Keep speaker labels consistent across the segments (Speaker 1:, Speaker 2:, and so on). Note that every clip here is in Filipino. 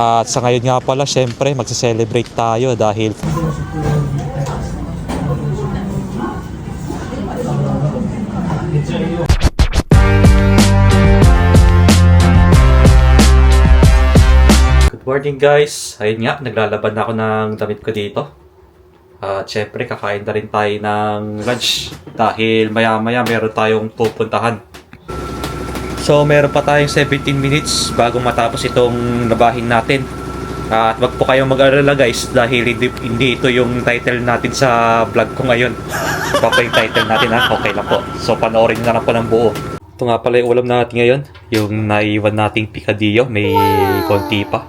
Speaker 1: At sa ngayon nga pala, syempre magse-celebrate tayo dahil good morning guys. Ayun nga, naglalaban na ako ng damit ko dito. At syempre kakain na rin tayo ng lunch dahil maya maya meron tayong pupuntahan. So meron pa tayong 17 minutes bago matapos itong labahin natin. At wag po kayong mag-alala guys dahil hindi ito yung title natin sa vlog ko ngayon. Ito pa yung title natin ha, okay lang po. So panoorin na lang po ng buo. Ito nga pala yung ulam natin ngayon, yung naiwan nating picadillo, may konti pa.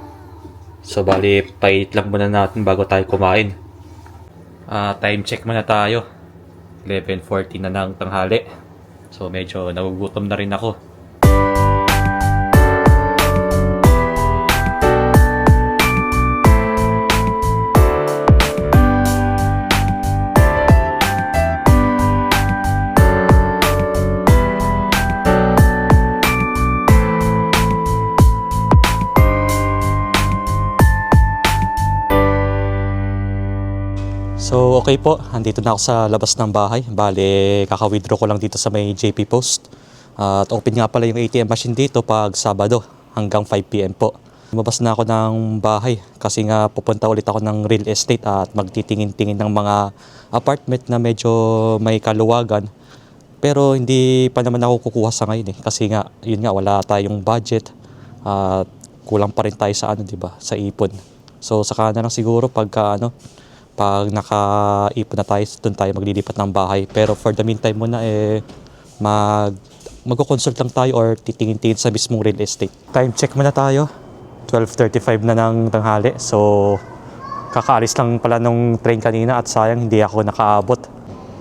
Speaker 1: So bali, pait lang muna natin bago tayo kumain. Time check muna tayo. 11:40 na ng tanghali. So medyo nagugutom na rin ako. So okay po, andito na ako sa labas ng bahay. Bale, kaka-withdraw ko lang dito sa may JP Post. At open nga pala yung ATM machine dito pag Sabado hanggang 5 PM po. Lumabas na ako ng bahay kasi nga pupunta ulit ako ng real estate at magtitingin-tingin ng mga apartment na medyo may kaluwagan. Pero hindi pa naman ako kukuha sa ngayon kasi nga, yun nga, wala tayong budget at kulang pa rin tayo sa ano, 'di ba? Sa ipon. So saka na lang siguro pag nakaipon na tayo, doon tayo maglilipat ng bahay. Pero for the meantime muna magko-consult lang tayo or titingin-tingin sa mismong real estate. Time check muna tayo. 12:35 na ng tanghali. So kakaalis lang pala nung train kanina at sayang hindi ako nakaabot.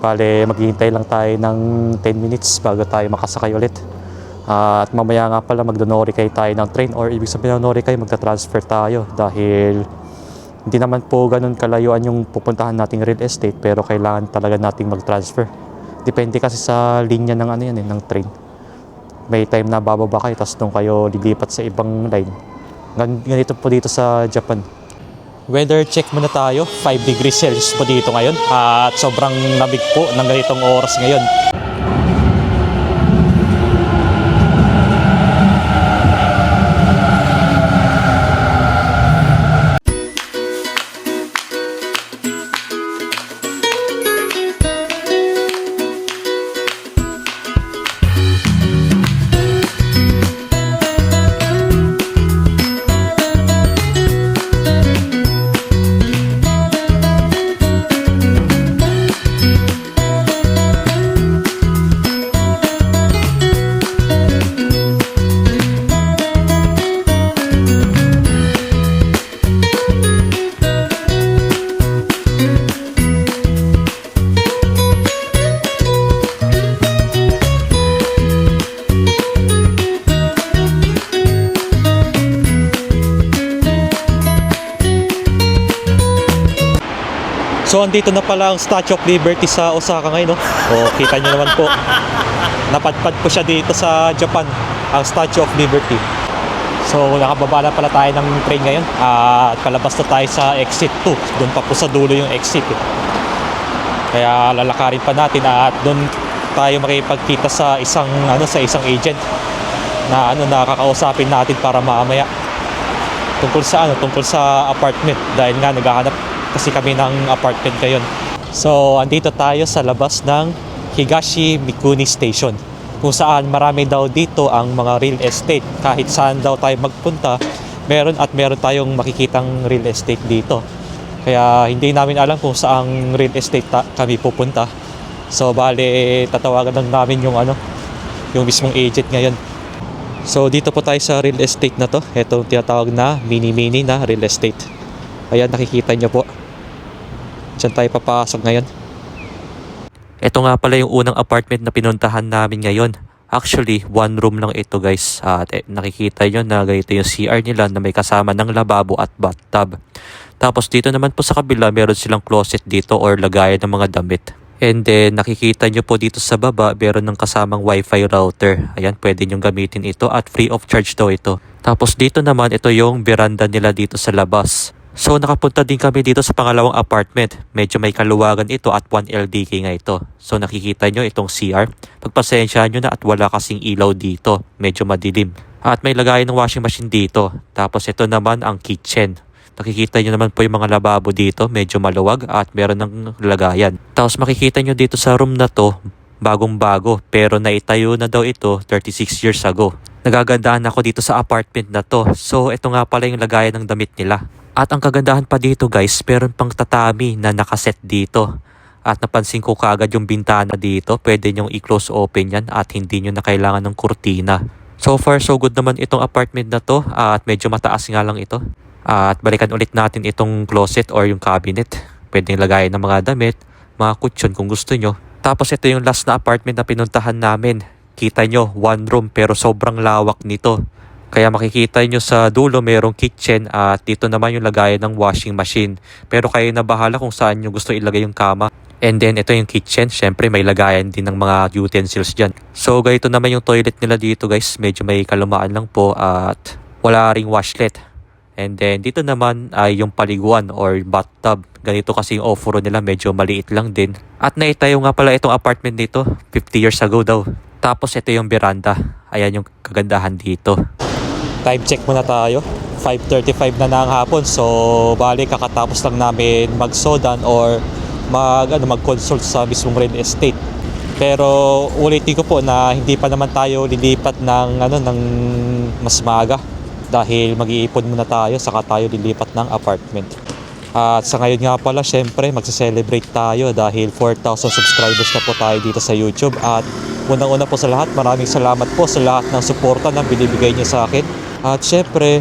Speaker 1: Bale, maghihintay lang tayo ng 10 minutes bago tayo makasakay ulit. At mamaya nga pala magdonorikay tayo ng train, or ibig sabihin donorikay, magta-transfer tayo dahil hindi naman po ganun kalayuan yung pupuntahan nating real estate, pero kailangan talaga nating mag-transfer. Depende kasi sa linya ng ano yan ng train. May time na bababa kayo tapos doon kayo lilipat sa ibang line. Ganito po dito sa Japan. Weather check muna tayo. 5 degrees Celsius po dito ngayon at sobrang lamig po ng ganitong oras ngayon. So andito na pala ang Statue of Liberty sa Osaka ngayon, no? O kita nyo naman po, napadpad po siya dito sa Japan, ang Statue of Liberty. So nakababa na pala tayo ng train ngayon at palabas na tayo sa exit 2. Doon pa po sa dulo yung exit. Kaya lalakarin pa natin at doon tayo makipagkita sa isang agent na nakakausapin natin para mamaya tungkol sa apartment, dahil nga naghahanap kasi kami ng apartment ngayon. So andito tayo sa labas ng Higashi Mikuni Station, kung saan marami daw dito ang mga real estate. Kahit saan daw tayo magpunta, meron tayong makikitang real estate dito. Kaya hindi namin alam kung saang real estate kami pupunta. So bale, tatawagan lang namin yung mismong agent ngayon. So dito po tayo sa real estate na to. Ito tinatawag na mini na real estate. Ayan, nakikita nyo po. Diyan tayo papasok ngayon. Ito nga pala yung unang apartment na pinuntahan namin ngayon. Actually, one room lang ito guys. At nakikita nyo na ganito yung CR nila na may kasama ng lababo at bathtub. Tapos dito naman po sa kabila, meron silang closet dito or lagayan ng mga damit. And then nakikita nyo po dito sa baba, meron ng kasamang wifi router. Ayan, pwede nyo gamitin ito at free of charge daw ito. Tapos dito naman, ito yung veranda nila dito sa labas. So nakapunta din kami dito sa pangalawang apartment. Medyo may kaluwagan ito at 1 LDK nga ito. So nakikita nyo itong CR. Pagpasensyahan nyo na at wala kasing ilaw dito. Medyo madilim. At may lagayan ng washing machine dito. Tapos ito naman ang kitchen. Nakikita nyo naman po yung mga lababo dito. Medyo maluwag at meron ng lagayan. Tapos makikita nyo dito sa room na to, bagong-bago. Pero naitayo na daw ito 36 years ago. Nagagandahan ako dito sa apartment na to. So ito nga pala yung lagayan ng damit nila. At ang kagandahan pa dito guys, meron pang tatami na nakaset dito. At napansin ko kaagad yung bintana dito, pwede nyong i-close open yan at hindi nyo na kailangan ng kurtina. So far so good naman itong apartment na to at medyo mataas nga lang ito. At balikan ulit natin itong closet or yung cabinet. Pwede lagayin ng mga damit, mga kutsyon kung gusto nyo. Tapos ito yung last na apartment na pinuntahan namin. Kita nyo, one room pero sobrang lawak nito. Kaya makikita nyo sa dulo mayroong kitchen at dito naman yung lagayan ng washing machine. Pero kayo na bahala kung saan nyo gusto ilagay yung kama. And then ito yung kitchen, syempre may lagayan din ng mga utensils dyan. So ganito naman yung toilet nila dito guys, medyo may kalumaan lang po at wala ring washlet. And then dito naman ay yung paliguan or bathtub. Ganito kasi yung offer nila, medyo maliit lang din. At naitayo nga pala itong apartment dito, 50 years ago daw. Tapos ito yung veranda, ayan yung kagandahan dito. Time check muna tayo. 5:35 na ng hapon. So, bali kakatapos lang namin mag-sodan or mag-consult sa mismong real estate. Pero ulitin ko po na hindi pa naman tayo lilipat ng mas maaga dahil mag-iipon muna tayo saka tayo lilipat ng apartment. At sa ngayon nga pala, syempre magse-celebrate tayo dahil 4,000 subscribers na po tayo dito sa YouTube. At unang-una po sa lahat, maraming salamat po sa lahat ng suporta na binibigay niyo sa akin. At syempre,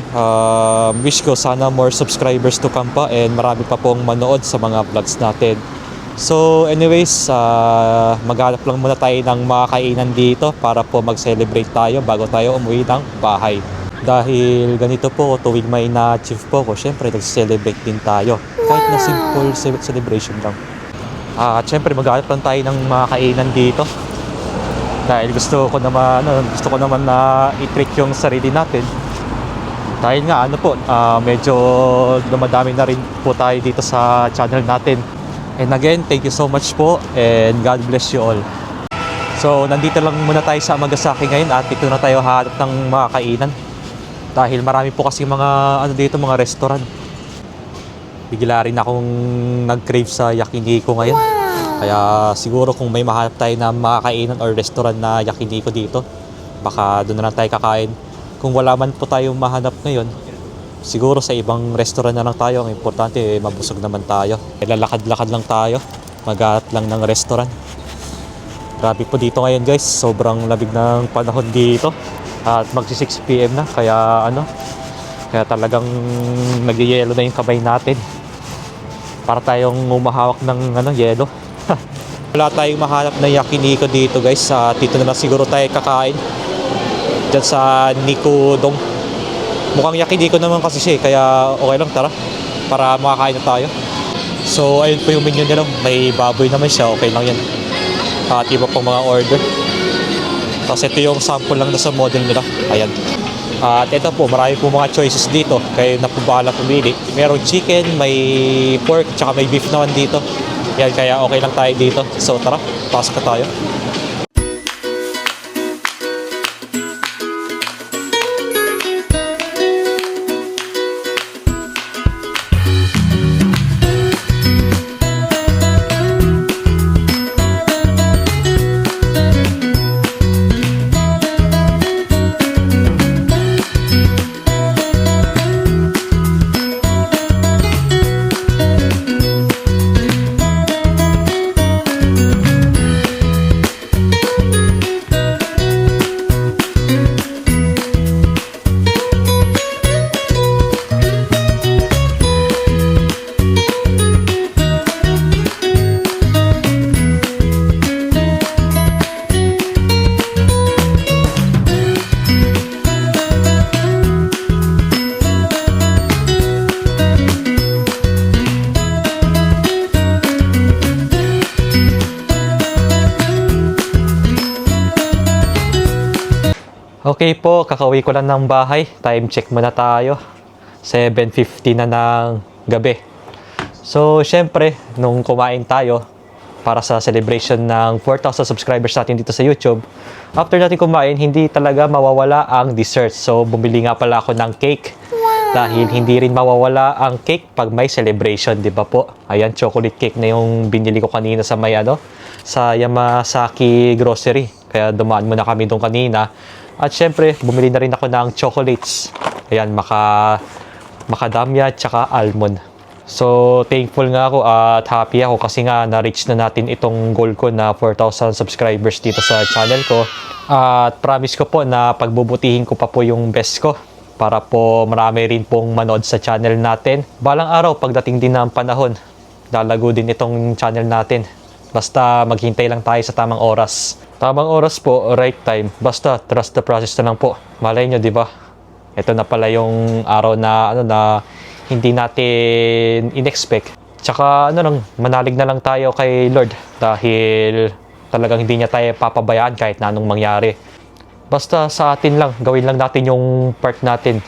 Speaker 1: wish ko sana more subscribers to come pa and marami pa pong manood sa mga vlogs natin. So anyways, maghanap lang muna tayo ng mga kainan dito para po mag-celebrate tayo bago tayo umuwi ng bahay. Dahil ganito po, tuwing may na-achieve po ko, syempre nag-celebrate din tayo. Kahit na simple celebration lang. At syempre maghanap lang tayo ng mga kainan dito. Dahil gusto ko naman na i-treat yung sarili natin. Dahil nga medyo dumadami na rin po tayo dito sa channel natin. And again, thank you so much po and God bless you all. So nandito lang muna tayo sa Amagasaki ngayon at dito na tayo hahanap ng mga kainan. Dahil marami po kasi mga restaurant. Bigla rin akong nag-crave sa Yakiniku ngayon. Kaya siguro kung may mahanap tayo na makakainan or restaurant na Yakiniku dito, baka doon na lang tayo kakain. Kung wala man po tayong mahanap ngayon, siguro sa ibang restaurant na lang tayo. Ang importante, mabusog naman tayo. Lalakad-lakad lang tayo, maghanap lang ng restaurant. Grabe po dito ngayon guys, sobrang lamig ng panahon dito. At magsi 6 PM na, kaya talagang nagyayelo na yung kamay natin. Para tayong umahawak ng yelo. Wala tayong mahanap na Yakiniku dito guys. Dito na lang siguro tayo kakain. Diyan sa Nikudong. Mukhang Yakiniku naman kasi siya, kaya okay lang, tara. Para makakain na tayo. So ayun po yung menu nila. May baboy naman siya, okay lang yan. At iba pang mga order. Tapos ito yung sample lang na sa model nila. Ayan. At ito po, marami po mga choices dito. Kaya na po bahala pumili. Merong chicken, may pork, tsaka may beef naman dito. Yan, kaya okay lang tayo dito. So tara, pasok na tayo. Okay po, kakauwi ko lang ng bahay. Time check muna tayo. 7:50 na ng gabi. So, syempre, nung kumain tayo para sa celebration ng 4,000 subscribers natin dito sa YouTube, after natin kumain, hindi talaga mawawala ang dessert. So, bumili nga pala ako ng cake. Dahil hindi rin mawawala ang cake pag may celebration, di ba po? Ayan, chocolate cake na yung binili ko kanina sa sa Yamasaki Grocery. Kaya dumaan muna kami doon kanina. At syempre, bumili na rin ako ng chocolates. Ayan, macadamia at saka almond. So, thankful nga ako at happy ako kasi nga na-reach na natin itong goal ko na 4,000 subscribers dito sa channel ko. At promise ko po na pagbubutihin ko pa po yung best ko para po marami rin pong manood sa channel natin. Balang araw, pagdating din ng panahon, lalago din itong channel natin. Basta maghintay lang tayo sa tamang oras. Tamang oras po, right time. Basta trust the process na lang po. Malay nyo, di ba? Ito na pala yung araw na hindi natin in-expect. Tsaka manalig na lang tayo kay Lord dahil talagang hindi niya tayo papabayaan kahit na anong mangyari. Basta sa atin lang, gawin lang natin yung part natin.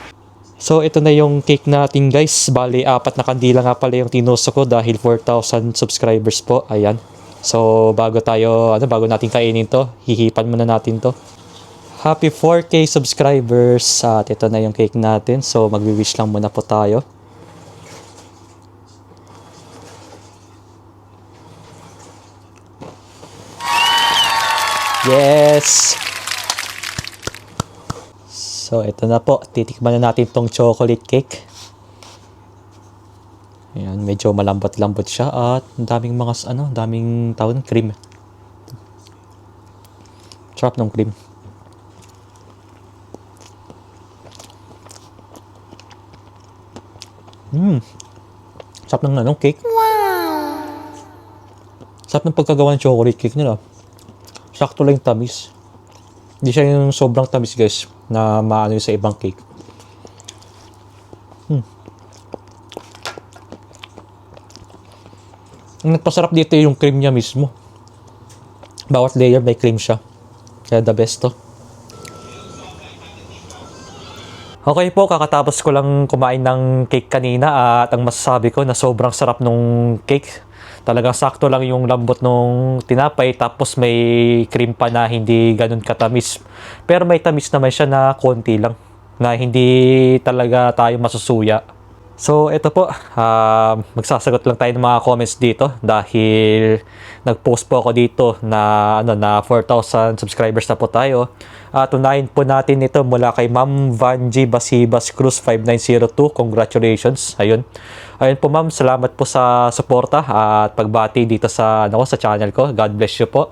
Speaker 1: So, ito na yung cake natin guys. Bali, 4 na kandila nga pala yung tinuso ko dahil 4,000 subscribers po. Ayan. So, bago natin kainin to, hihipan muna natin to. Happy 4K subscribers. At ito na yung cake natin. So, magwi-wish lang muna po tayo. Yes! So, ito na po. Titikman na natin tong chocolate cake. Ayan, medyo malambot-lambot siya at daming daming tawag ng cream. Sarap ng cream. Sarap ng cake. Wow! Sarap ng pagkagawa ng chocolate cake nila. Sakto lang yung tamis. Hindi siya yung sobrang tamis guys na maano sa ibang cake. Ang nagpasarap dito yung cream niya mismo. Bawat layer may cream siya. Kaya the best to. Okay po, kakatapos ko lang kumain ng cake kanina at ang masasabi ko na sobrang sarap nung cake. Talagang sakto lang yung lambot nung tinapay tapos may cream pa na hindi ganun katamis. Pero may tamis naman siya na konti lang na hindi talaga tayo masusuya. So ito po, magsasagot lang tayo ng mga comments dito dahil nag-post po ako dito na 4,000 subscribers na po tayo. At unahin po natin ito mula kay Ma'am Vanji Basibas Cruz 5902. Congratulations. Ayun po ma'am, salamat po sa suporta at pagbati dito sa channel ko. God bless you po.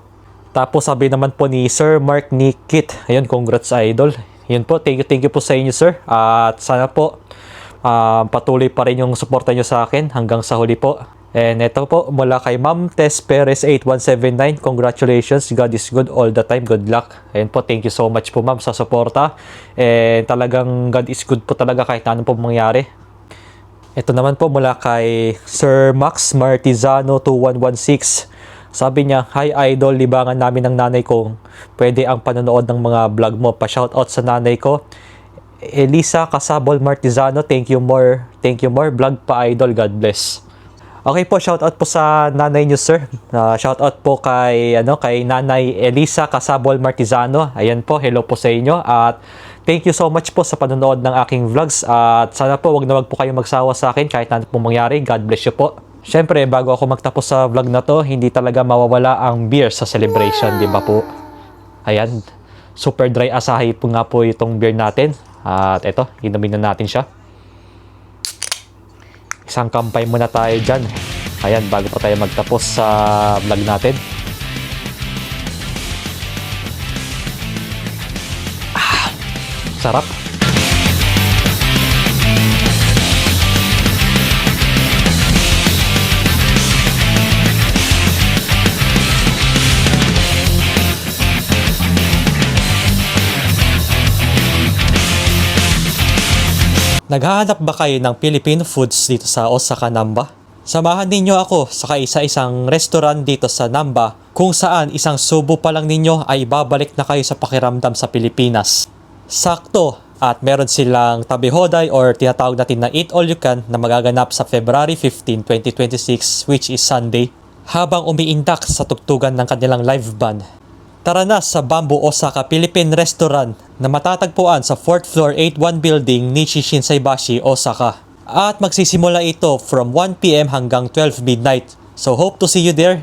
Speaker 1: Tapos sabi naman po ni Sir Mark Nikit, ayun, congrats idol. Yun po, thank you po sa inyo sir. At sana po patuloy pa rin yung suporta nyo sa akin hanggang sa huli po. And ito po mula kay Ma'am Tess Perez 8179. Congratulations, God is good all the time, good luck. Ayun po, thank you so much po ma'am sa suporta. And talagang God is good po talaga kahit anong po mangyari. Ito naman po mula kay Sir Max Martizano 2116. Sabi niya, "Hi idol, libangan namin ng nanay ko. Pwede ang panonood ng mga vlog mo. Pa-shoutout sa nanay ko. Elisa Casabol Martizano, thank you more. Vlog pa idol, God bless." Okay po, shoutout po sa nanay niyo sir. Shoutout po kay Nanay Elisa Casabol Martizano. Ayan po, hello po sa inyo at thank you so much po sa panonood ng aking vlogs at sana po wag po kayong magsawa sa akin kahit ano pong mangyari. God bless you po. Syempre, bago ako magtapos sa vlog na to, hindi talaga mawawala ang beer sa celebration, di ba po? Ayan, super dry Asahi po nga po itong beer natin. At eto, inumin na natin siya. Isang kampay muna tayo dyan. Ayan, bago pa tayo magtapos sa vlog natin. Sarap. Naghahanap ba kayo ng Filipino foods dito sa Osaka, Namba? Samahan ninyo ako sa kaisa-isang restaurant dito sa Namba kung saan isang subo pa lang ninyo ay babalik na kayo sa pakiramdam sa Pilipinas. Sakto at meron silang tabi-hoday or tinatawag natin na Eat All You Can na magaganap sa February 15, 2026 which is Sunday habang umiindak sa tugtugan ng kanilang live band. Tara na sa Bamboo Osaka Philippine Restaurant na matatagpuan sa 4th floor 81 building Nishi Shinsaibashi, Osaka. At magsisimula ito from 1 PM hanggang 12 midnight. So hope to see you there.